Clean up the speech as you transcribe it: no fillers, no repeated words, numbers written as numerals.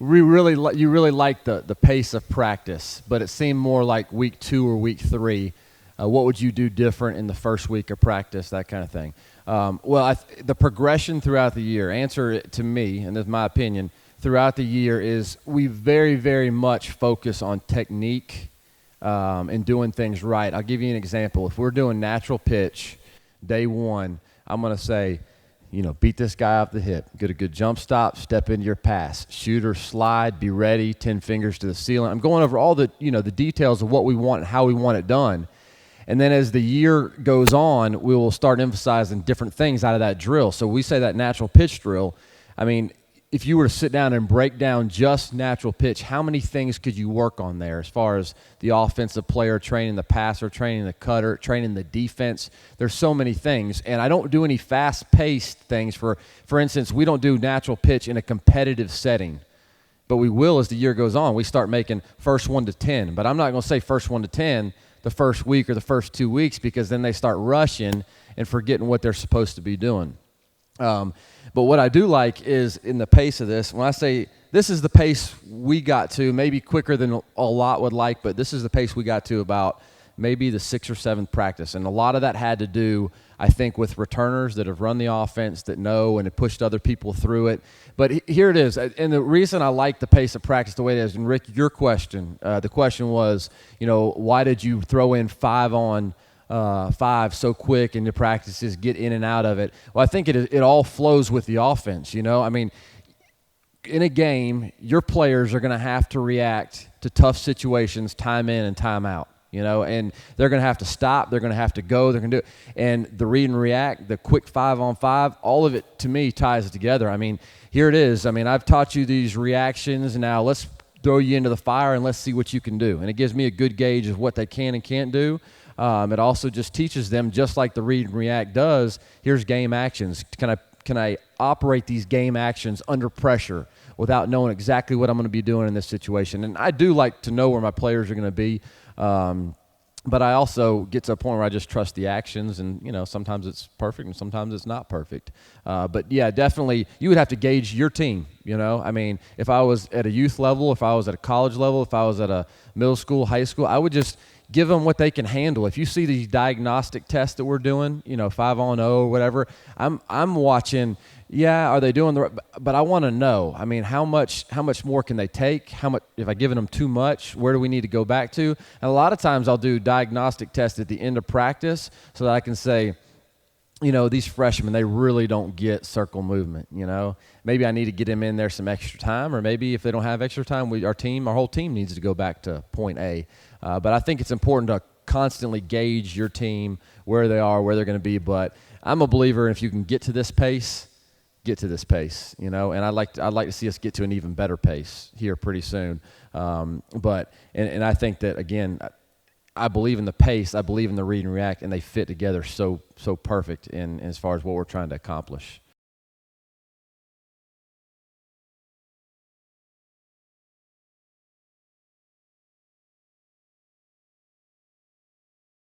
you really liked the pace of practice, but it seemed more like week 2 or week 3. What would you do different in the first week of practice, that kind of thing? The progression throughout the year, answer it to me, and this is my opinion, throughout the year is we very, very much focus on technique and doing things right. I'll give you an example. If we're doing natural pitch, day 1, I'm going to say, beat this guy off the hip, get a good jump stop, step into your pass, shoot or slide, be ready, 10 fingers to the ceiling. I'm going over all the, the details of what we want and how we want it done. And then as the year goes on, we will start emphasizing different things out of that drill. So we say that natural pitch drill. I mean, if you were to sit down and break down just natural pitch, how many things could you work on there as far as the offensive player training the passer, training the cutter, training the defense? There's so many things. And I don't do any fast-paced things. For instance, we don't do natural pitch in a competitive setting. But we will as the year goes on. We start making first 1 to 10. But I'm not going to say first 1 to 10 the first week or the first 2 weeks, because then they start rushing and forgetting what they're supposed to be doing. But what I do like is in the pace of this, when I say this is the pace we got to, maybe quicker than a lot would like, but this is the pace we got to about maybe the 6th or 7th practice. And a lot of that had to do, I think, with returners that have run the offense, that know and have pushed other people through it. But here it is. And the reason I like the pace of practice the way it is, and Rick, your question, the question was, why did you throw in 5 on 5 so quick in your practices, get in and out of it? Well, I think it all flows with the offense, I mean, in a game, your players are going to have to react to tough situations time in and time out. And they're going to have to stop. They're going to have to go. They're going to do it. And the read and react, the quick 5-on-5, all of it, to me, ties together. I mean, here it is. I mean, I've taught you these reactions, and now let's throw you into the fire and let's see what you can do. And it gives me a good gauge of what they can and can't do. It also just teaches them, just like the read and react does, here's game actions. Can I operate these game actions under pressure without knowing exactly what I'm going to be doing in this situation? And I do like to know where my players are going to be. But I also get to a point where I just trust the actions, and, sometimes it's perfect and sometimes it's not perfect. But yeah, definitely you would have to gauge your team, I mean, if I was at a youth level, if I was at a college level, if I was at a middle school, high school, I would just give them what they can handle. If you see these diagnostic tests that we're doing, 5-on-0 or whatever, I'm watching. Yeah, are they doing the right? But I want to know. I mean, how much more can they take? How much, if I've given them too much, where do we need to go back to? And a lot of times I'll do diagnostic tests at the end of practice so that I can say, these freshmen, they really don't get circle movement, Maybe I need to get them in there some extra time, or maybe if they don't have extra time, our whole team needs to go back to point A. But I think it's important to constantly gauge your team, where they are, where they're going to be. But I'm a believer if you can get to this pace, and I'd like to see us get to an even better pace here pretty soon. But I think that, again, I believe in the pace, I believe in the read and react, and they fit together so perfect in as far as what we're trying to accomplish.